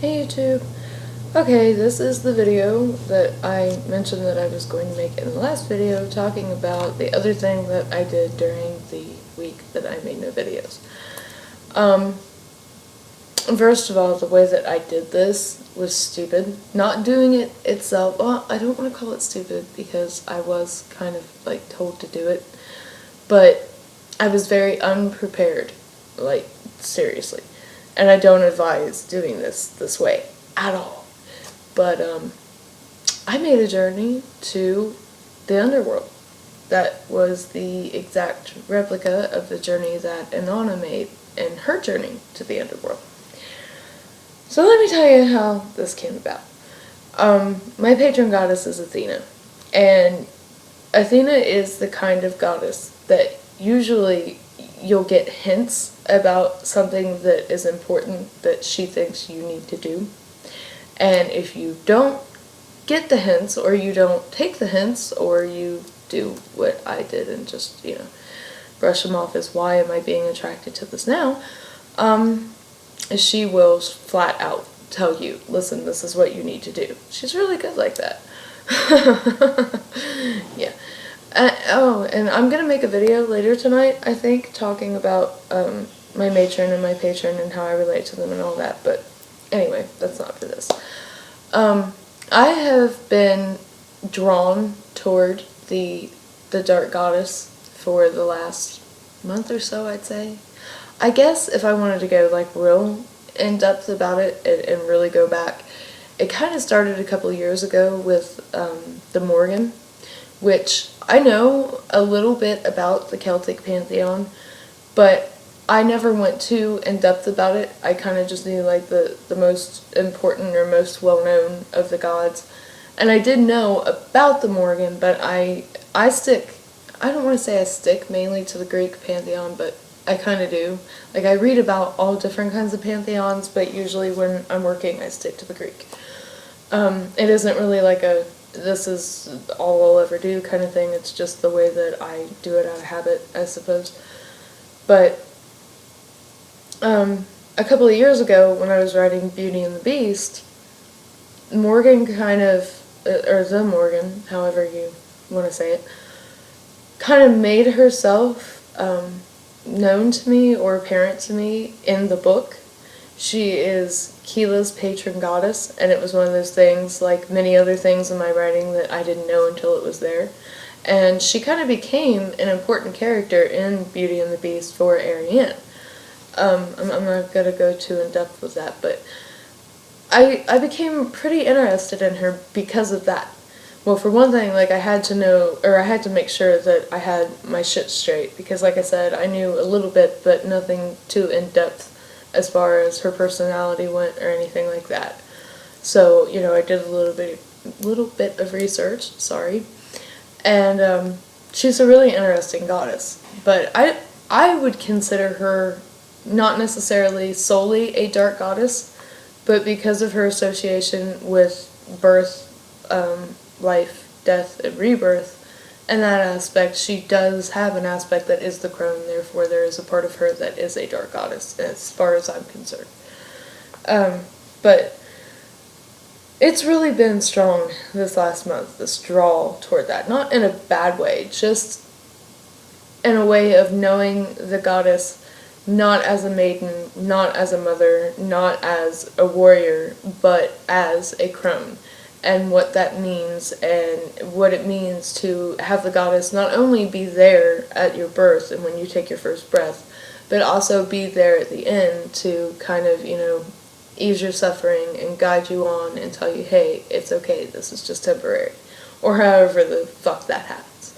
Hey YouTube. Okay, this is the video that I mentioned that I was going to make in the last video, talking about the other thing that I did during the week that I made no videos. First of all, the way that I did this was stupid. Not doing it itself, well, I don't want to call it stupid because I was kind of like told to do it, but I was very unprepared, like seriously. And I don't advise doing this way at all. But I made a journey to the Underworld. That was the exact replica of the journey that Inanna made in her journey to the Underworld. So let me tell you how this came about. My patron goddess is Athena. And Athena is the kind of goddess that usually you'll get hints about something that is important that she thinks you need to do. And if you don't get the hints, or you don't take the hints, or you do what I did and just, brush them off as why am I being attracted to this now, she will flat out tell you, listen, this is what you need to do. She's really good like that. Yeah. Oh, and I'm gonna make a video later tonight, I think, talking about my matron and my patron and how I relate to them and all that, but anyway, that's not for this. I have been drawn toward the dark goddess for the last month or so, I'd say. I guess if I wanted to go like real in depth about it and really go back, it kind of started a couple years ago with the Morgan, which I know a little bit about the Celtic pantheon, but I never went too in depth about it. I kind of just knew like the most important or most well known of the gods. And I did know about the Morgan, but I don't want to say I stick mainly to the Greek pantheon, but I kind of do. Like, I read about all different kinds of pantheons, but usually when I'm working I stick to the Greek. It isn't really like a this is all I'll ever do kind of thing. It's just the way that I do it out of habit, I suppose. But a couple of years ago, when I was writing Beauty and the Beast, Morgan kind of, or the Morgan, however you want to say it, kind of made herself known to me or apparent to me in the book. She is Kila's patron goddess, and it was one of those things, like many other things in my writing, that I didn't know until it was there. And she kind of became an important character in Beauty and the Beast for Ariane. I'm not going to go too in depth with that, but I became pretty interested in her because of that. Well, for one thing, like, I had to know, or I had to make sure that I had my shit straight, because like I said, I knew a little bit, but nothing too in depth as far as her personality went or anything like that. So, I did a little bit of research, sorry, and she's a really interesting goddess, but I would consider her not necessarily solely a dark goddess, but because of her association with birth, life, death, and rebirth, and that aspect, she does have an aspect that is the crone, therefore there is a part of her that is a dark goddess, as far as I'm concerned. But it's really been strong this last month, this draw toward that. Not in a bad way, just in a way of knowing the goddess not as a maiden, not as a mother, not as a warrior, but as a crone. And what that means, and what it means to have the goddess not only be there at your birth and when you take your first breath, but also be there at the end to kind of, ease your suffering and guide you on and tell you, hey, it's okay, this is just temporary. Or however the fuck that happens.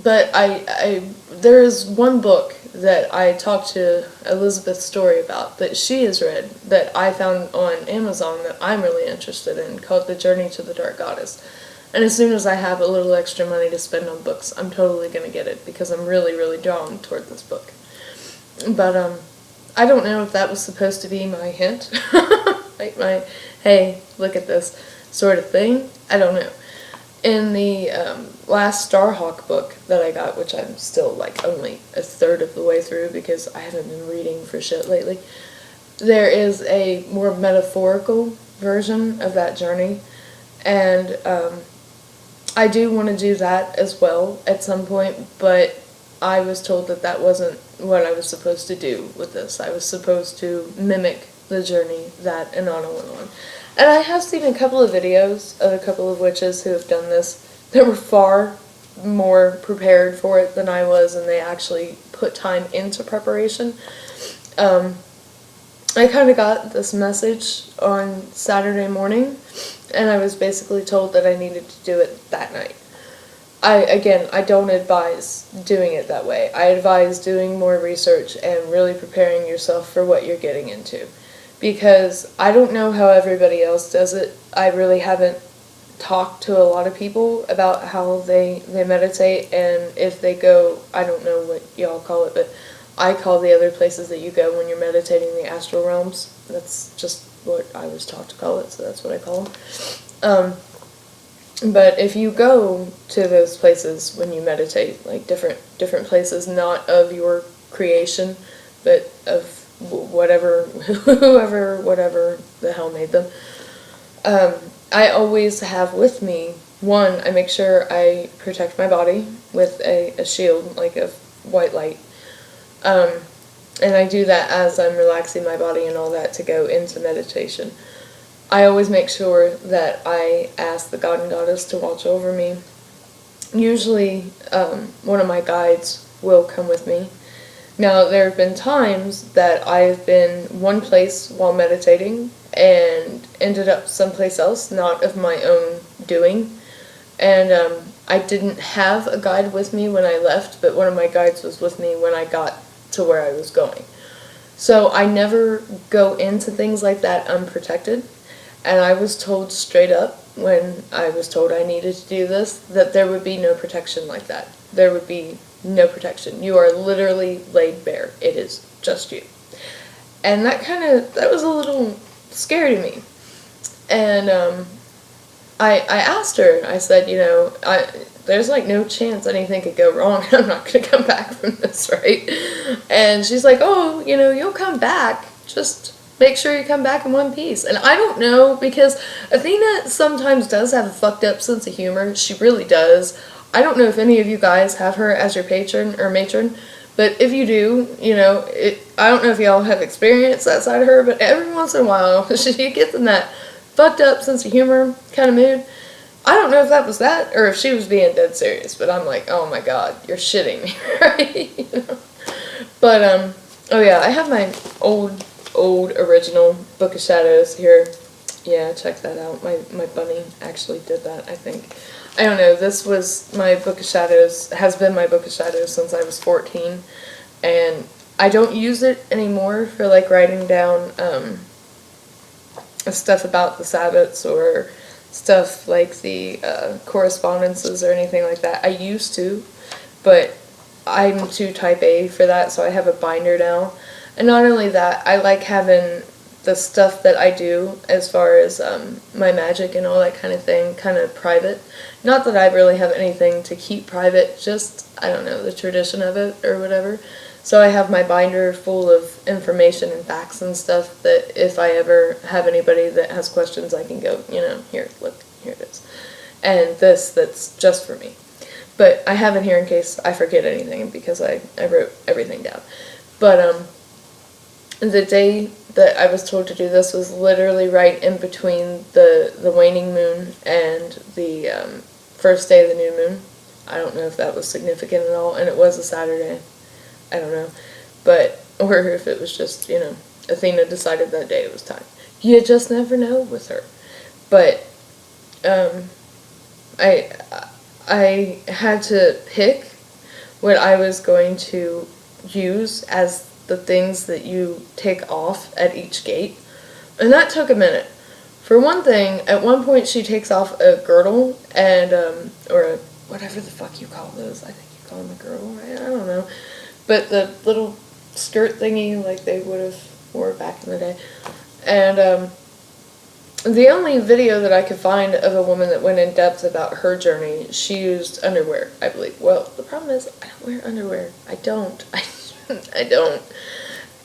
But there is one book that I talked to Elizabeth's story about that she has read, that I found on Amazon, that I'm really interested in, called The Journey to the Dark Goddess. And as soon as I have a little extra money to spend on books, I'm totally going to get it, because I'm really, really drawn toward this book. But I don't know if that was supposed to be my hint, like my, hey, look at this sort of thing. I don't know. In the last Starhawk book that I got, which I'm still like only a third of the way through because I haven't been reading for shit lately, there is a more metaphorical version of that journey, and I do want to do that as well at some point, but I was told that that wasn't what I was supposed to do with this. I was supposed to mimic the journey that Inanna went on. And I have seen a couple of videos of a couple of witches who have done this that were far more prepared for it than I was, and they actually put time into preparation. I kind of got this message on Saturday morning, and I was basically told that I needed to do it that night. I don't advise doing it that way. I advise doing more research and really preparing yourself for what you're getting into. Because I don't know how everybody else does it. I really haven't talked to a lot of people about how they meditate, and if they go, I don't know what y'all call it, but I call the other places that you go when you're meditating the astral realms. That's just what I was taught to call it, so that's what I call them. But if you go to those places when you meditate, like different places, not of your creation, but of whatever, whatever the hell made them, I always have with me, one, I make sure I protect my body with a shield, like of white light. And I do that as I'm relaxing my body and all that to go into meditation. I always make sure that I ask the god and goddess to watch over me. Usually, one of my guides will come with me. Now, there have been times that I've been one place while meditating and ended up someplace else, not of my own doing. And I didn't have a guide with me when I left, but one of my guides was with me when I got to where I was going. So I never go into things like that unprotected. And I was told straight up when I was told I needed to do this that there would be no protection like that. There would be no protection. You are literally laid bare. It is just you. And that was a little scary to me. And I asked her, I said, there's like no chance anything could go wrong. I'm not going to come back from this, right? And she's like, oh, you'll come back. Just make sure you come back in one piece. And I don't know, because Athena sometimes does have a fucked up sense of humor. She really does. I don't know if any of you guys have her as your patron or matron, but if you do, I don't know if y'all have experienced that side of her, but every once in a while, she gets in that fucked up sense of humor kind of mood. I don't know if that was that, or if she was being dead serious, but I'm like, oh my god, you're shitting me, right? But, oh yeah, I have my old original Book of Shadows here. Yeah, check that out. My bunny actually did that, I think. I don't know, this was my Book of Shadows, has been my Book of Shadows since I was 14, and I don't use it anymore for, like, writing down, stuff about the Sabbats, or stuff like the, correspondences or anything like that. I used to, but I'm too type A for that, so I have a binder now. And not only that, I like having the stuff that I do as far as my magic and all that kind of thing kind of private. Not that I really have anything to keep private, just, I don't know, the tradition of it or whatever. So I have my binder full of information and facts and stuff that if I ever have anybody that has questions, I can go, here, look, here it is. And that's just for me. But I have it here in case I forget anything, because I wrote everything down. But, the day that I was told to do this was literally right in between the waning moon and the first day of the new moon. I don't know if that was significant at all, and it was a Saturday. I don't know. But, or if it was just, Athena decided that day it was time. You just never know with her. But, I had to pick what I was going to use as the things that you take off at each gate. And that took a minute. For one thing, at one point she takes off a girdle and, or a, whatever the fuck you call those. I think you call them a girdle, right? I don't know. But the little skirt thingy like they would have wore back in the day. And, the only video that I could find of a woman that went in depth about her journey, she used underwear, I believe. Well, the problem is I don't wear underwear. I don't. I don't.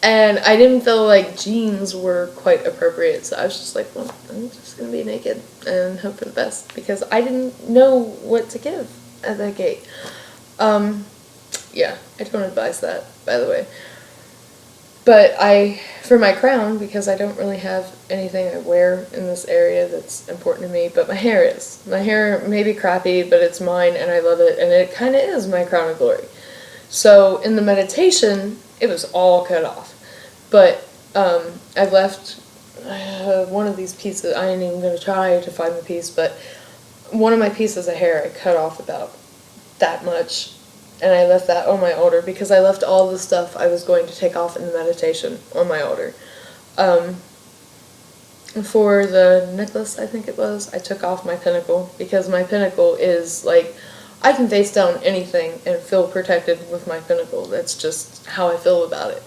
And I didn't feel like jeans were quite appropriate, so I was just like, well, I'm just gonna be naked and hope for the best, because I didn't know what to give at that gate. Yeah, I don't advise that, by the way. But for my crown, because I don't really have anything I wear in this area that's important to me, but my hair is. My hair may be crappy, but it's mine and I love it, and it kind of is my crown of glory. So in the meditation, it was all cut off. But I left one of these pieces. I ain't even going to try to find the piece, but one of my pieces of hair I cut off about that much, and I left that on my altar because I left all the stuff I was going to take off in the meditation on my altar. For the necklace, I think it was, I took off my pinnacle, because my pinnacle is like, I can face down anything and feel protected with my pinnacle. That's just how I feel about it.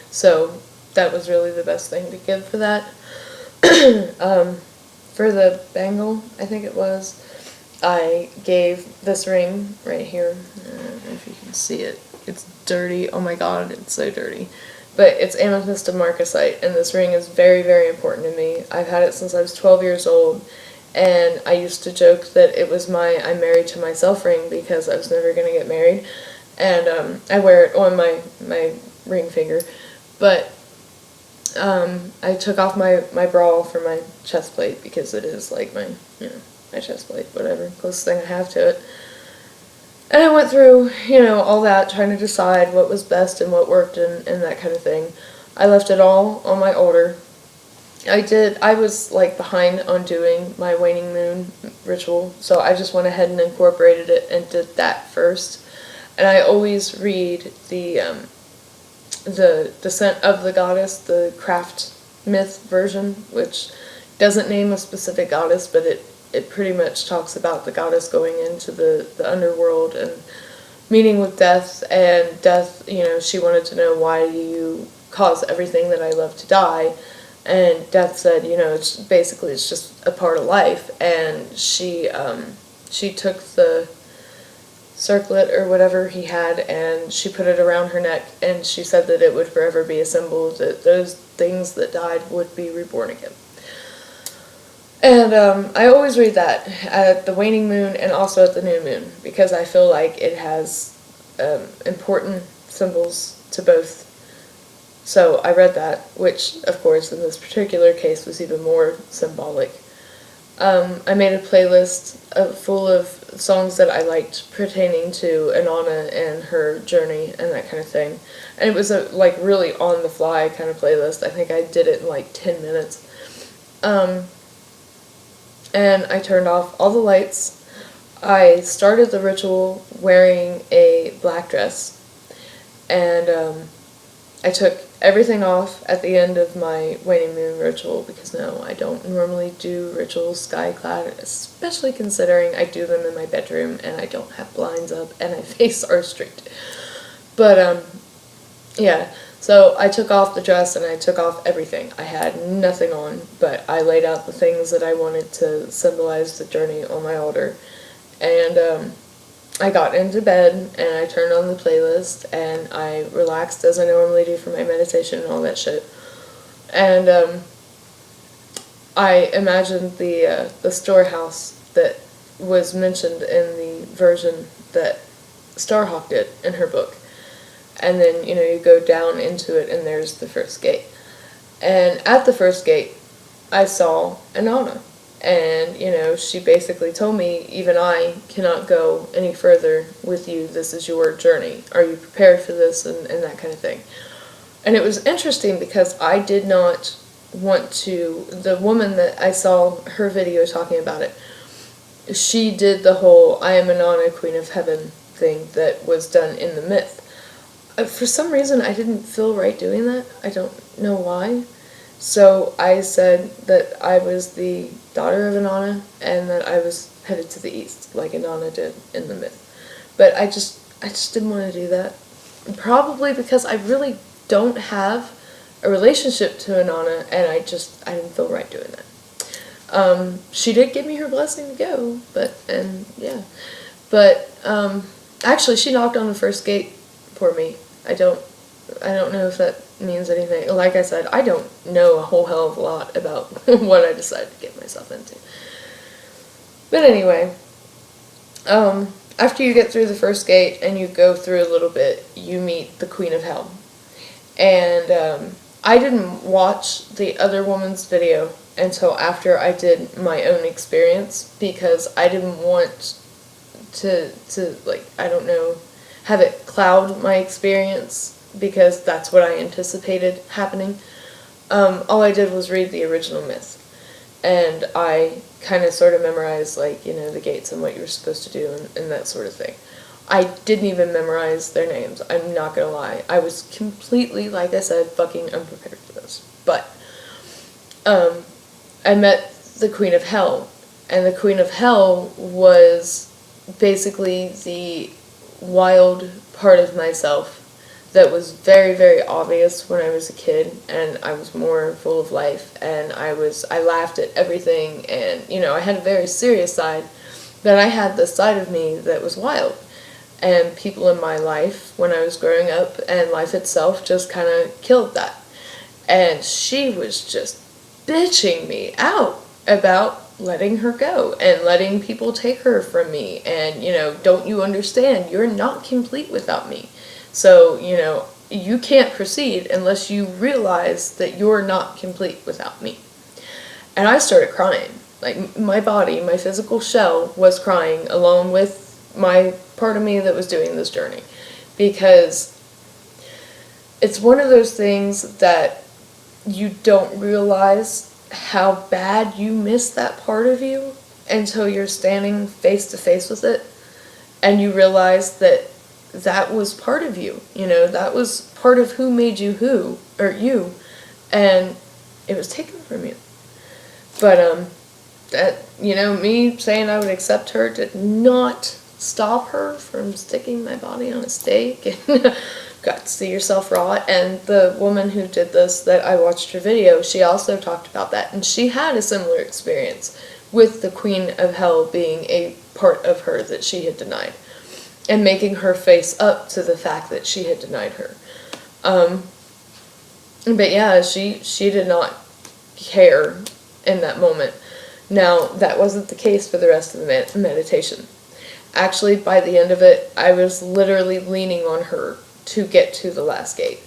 So that was really the best thing to give for that. For the bangle, I think it was, I gave this ring right here. I don't know if you can see it. It's dirty. Oh my god, it's so dirty. But it's amethyst and marcasite, and this ring is very, very important to me. I've had it since I was 12 years old, and I used to joke that it was my I'm married to myself ring, because I was never going to get married. And I wear it on my ring finger. But I took off my bra for my chest plate, because it is like my, my chest plate, whatever, closest thing I have to it. And I went through, all that, trying to decide what was best and what worked and that kind of thing. I left it all on my altar. I was like behind on doing my waning moon ritual, so I just went ahead and incorporated it and did that first. And I always read the Descent of the Goddess, the craft myth version, which doesn't name a specific goddess, but it pretty much talks about the goddess going into the underworld and meeting with death, and death, she wanted to know, why do you cause everything that I love to die? And death said, it's just a part of life. And she took the circlet or whatever he had, and she put it around her neck, and she said that it would forever be a symbol that those things that died would be reborn again. And I always read that at the waning moon and also at the new moon, because I feel like it has important symbols to both. So I read that, which, of course, in this particular case was even more symbolic. I made a playlist full of songs that I liked pertaining to Inanna and her journey and that kind of thing. And it was a really on-the-fly kind of playlist. I think I did it in 10 minutes. And I turned off all the lights. I started the ritual wearing a black dress. And I took everything off at the end of my waning moon ritual, because no, I don't normally do rituals sky-clad, especially considering I do them in my bedroom and I don't have blinds up and I face our street. But yeah, so I took off the dress and I took off everything. I had nothing on, but I laid out the things that I wanted to symbolize the journey on my altar. And I got into bed and I turned on the playlist and I relaxed as I normally do for my meditation and all that shit. And I imagined the storehouse that was mentioned in the version that Starhawk did in her book. And then, you go down into it and there's the first gate. And at the first gate, I saw Inanna. And, she basically told me, even I cannot go any further with you. This is your journey. Are you prepared for this? And that kind of thing. And it was interesting because I did not want to, the woman that I saw her video talking about it, she did the whole I am Inanna, Queen of Heaven thing that was done in the myth. For some reason, I didn't feel right doing that. I don't know why. So I said that I was the daughter of Inanna and that I was headed to the east, like Inanna did in the myth. But I just didn't want to do that. Probably because I really don't have a relationship to Inanna, and I didn't feel right doing that. She did give me her blessing to go, but actually she knocked on the first gate for me. I don't I don't know if that means anything. Like I said, I don't know a whole hell of a lot about what I decided to get myself into. But anyway, after you get through the first gate and you go through a little bit, you meet the Queen of Hell. And I didn't watch the other woman's video until after I did my own experience, because I didn't want to like, I don't know, have it cloud my experience, because that's what I anticipated happening. All I did was read the original myth, and I kind of sort of memorized, like, you know, the gates and what you were supposed to do and that sort of thing. I didn't even memorize their names, I'm not gonna lie. I was completely, like I said, fucking unprepared for this. But I met the Queen of Hell, and the Queen of Hell was basically the wild part of myself that was very, very obvious when I was a kid, and I was more full of life, and I laughed at everything, and, you know, I had a very serious side, but I had this side of me that was wild. And people in my life when I was growing up and life itself just kind of killed that. And she was just bitching me out about letting her go and letting people take her from me. And, you know, don't you understand? You're not complete without me. So, you know, you can't proceed unless you realize that you're not complete without me. And I started crying. Like, my body, my physical shell was crying along with my part of me that was doing this journey, because it's one of those things that you don't realize how bad you miss that part of you until you're standing face to face with it, and you realize that that was part of you, you know, that was part of who made you who, or you, and it was taken from you. But that, you know, me saying I would accept her did not stop her from sticking my body on a stake, and got to see yourself rot. And the woman who did this, that I watched her video, she also talked about that, and she had a similar experience with the Queen of Hell being a part of her that she had denied, and making her face up to the fact that she had denied her. But yeah, she did not care in that moment. Now, that wasn't the case for the rest of the meditation. Actually, by the end of it, I was literally leaning on her to get to the last gate.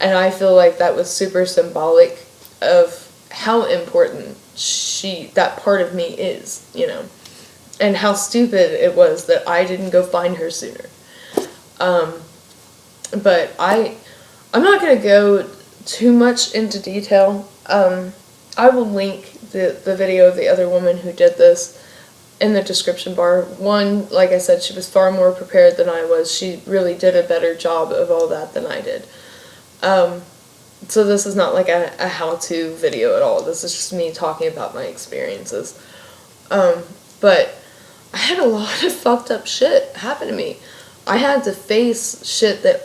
And I feel like that was super symbolic of how important that part of me is, you know. And how stupid it was that I didn't go find her sooner. But I'm not going to go too much into detail. I will link the video of the other woman who did this in the description bar. One, like I said, she was far more prepared than I was. She really did a better job of all that than I did. So this is not like a how-to video at all. This is just me talking about my experiences. But I had a lot of fucked up shit happen to me. I had to face shit that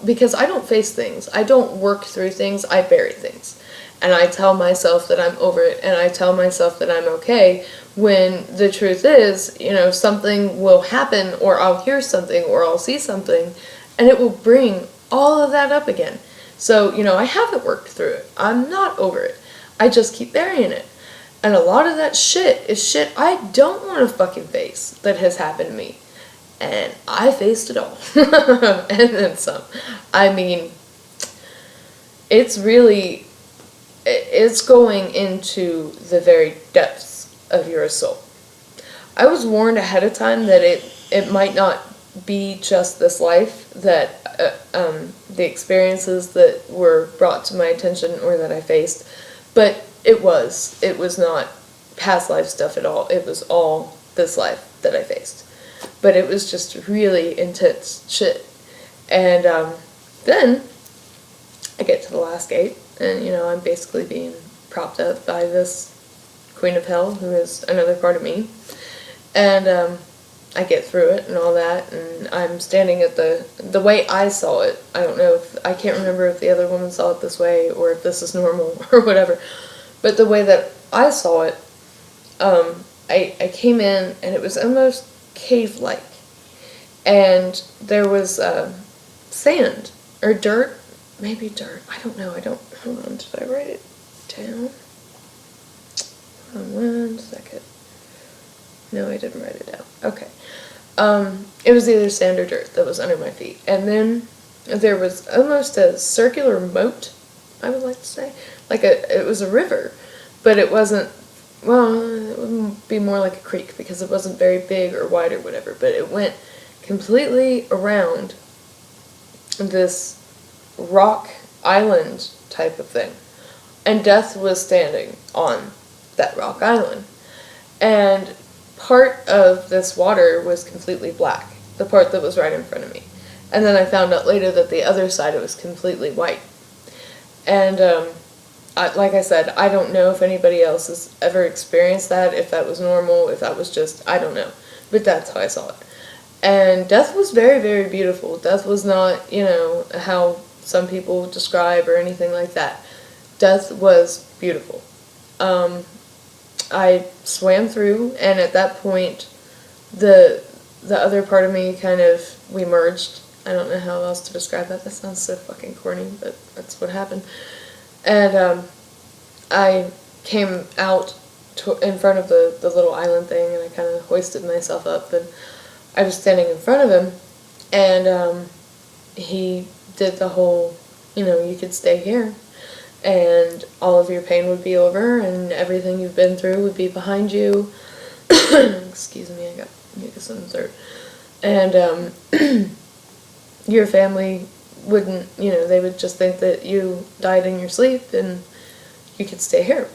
because I don't face things. I don't work through things, I bury things. And I tell myself that I'm over it, and I tell myself that I'm okay, when the truth is, you know, something will happen, or I'll hear something, or I'll see something, and it will bring all of that up again. So, you know, I haven't worked through it. I'm not over it. I just keep burying it. And a lot of that shit is shit I don't want to fucking face that has happened to me. And I faced it all. And then some. I mean, it's going into the very depths of your soul. I was warned ahead of time that it might not be just this life, that the experiences that were brought to my attention or that I faced, but it was not past life stuff at all. It was all this life that I faced. But it was just really intense shit. And then I get to the last gate, and, you know, I'm basically being propped up by this Queen of Hell, who is another part of me. And I get through it and all that, and I'm standing at the way I saw it. I can't remember if the other woman saw it this way, or if this is normal, or whatever. But the way that I saw it, I came in, and it was almost cave-like. And there was sand, or dirt, maybe dirt. I don't know. Hold on, did I write it down? Hold on 1 second. No, I didn't write it down. Okay. It was either sand or dirt that was under my feet. And then there was almost a circular moat, I would like to say. It was a river, but it wasn't, well, it would be more like a creek because it wasn't very big or wide or whatever, but it went completely around this rock island type of thing. And Death was standing on that rock island. And part of this water was completely black, the part that was right in front of me. And then I found out later that the other side it was completely white. And like I said, I don't know if anybody else has ever experienced that, if that was normal, if that was just, I don't know. But that's how I saw it. And Death was very, very beautiful. Death was not, how some people describe or anything like that. Death was beautiful. I swam through, and at that point, the other part of me we merged. I don't know how else to describe that. That sounds so fucking corny, but that's what happened. And I came out in front of the little island thing, and I kind of hoisted myself up, and I was standing in front of him, and he did the whole, you could stay here, and all of your pain would be over, and everything you've been through would be behind you. Excuse me, I got mucus in the throat. And your family wouldn't, they would just think that you died in your sleep, and you could stay here.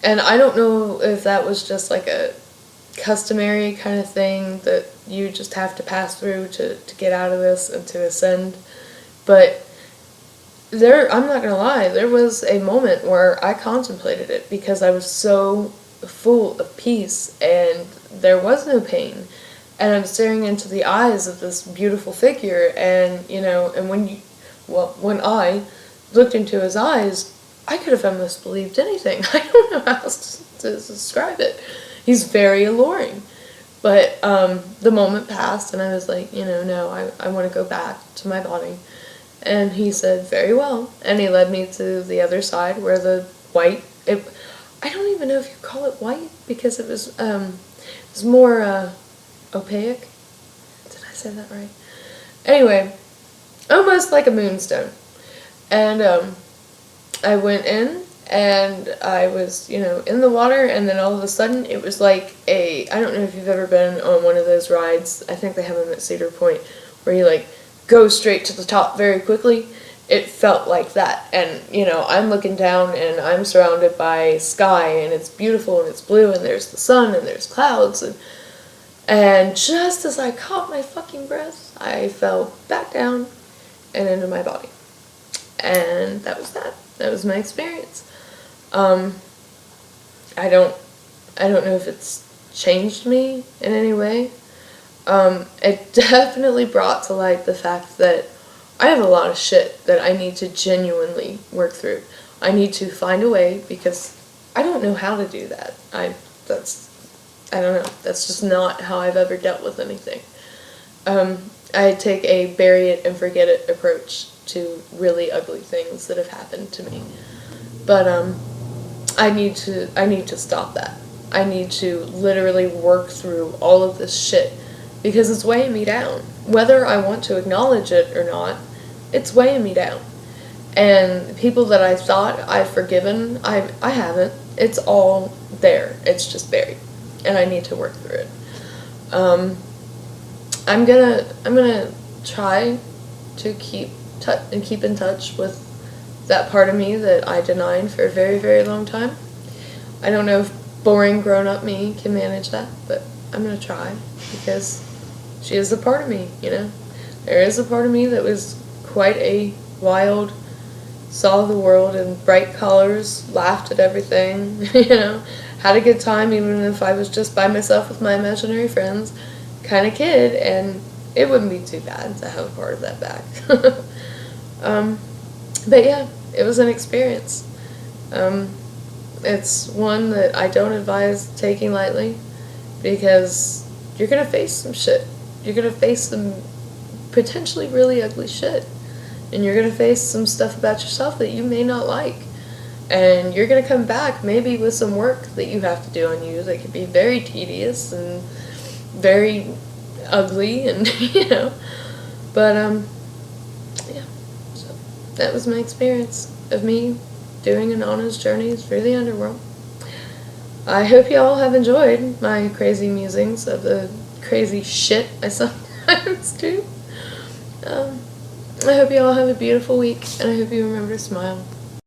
And I don't know if that was just like a customary kind of thing that you just have to pass through to get out of this and to ascend, but I'm not gonna lie, there was a moment where I contemplated it because I was so full of peace and there was no pain, and I'm staring into the eyes of this beautiful figure, and and when I looked into his eyes, I could have almost believed anything. I don't know how else to describe it. He's very alluring. But the moment passed, and I was like, no, I want to go back to my body. And he said, very well. And he led me to the other side where the white, I don't even know if you call it white, because it was more opaque. Did I say that right? Anyway, almost like a moonstone. And I went in, and I was, in the water, and then all of a sudden it was like I don't know if you've ever been on one of those rides, I think they have them at Cedar Point, where you go straight to the top very quickly. It felt like that, and I'm looking down, and I'm surrounded by sky, and it's beautiful, and it's blue, and there's the sun, and there's clouds, and just as I caught my fucking breath, I fell back down and into my body. And that was that. That was my experience. I don't know if it's changed me in any way. It definitely brought to light the fact that I have a lot of shit that I need to genuinely work through. I need to find a way, because I don't know how to do that. I don't know. That's just not how I've ever dealt with anything. I take a bury it and forget it approach to really ugly things that have happened to me. But I need to stop that. I need to literally work through all of this shit, because it's weighing me down. Whether I want to acknowledge it or not, it's weighing me down. And people that I thought I've forgiven, I haven't. It's all there. It's just buried. And I need to work through it. I'm gonna try to keep in touch with that part of me that I denied for a very, very long time. I don't know if boring grown-up me can manage that, but I'm gonna try, because she is a part of me, There is a part of me that was quite a wild, saw the world in bright colors, laughed at everything, had a good time even if I was just by myself with my imaginary friends kind of kid, and it wouldn't be too bad to have a part of that back. But yeah, it was an experience. It's one that I don't advise taking lightly, because you're going to face some shit. You're going to face some potentially really ugly shit. and you're going to face some stuff about yourself that you may not like. And you're going to come back maybe with some work that you have to do on you that could be very tedious and very ugly and, But, yeah. So, that was my experience of me doing Inanna's journey through the underworld. I hope y'all have enjoyed my crazy musings of the crazy shit I sometimes do. I hope you all have a beautiful week, and I hope you remember to smile.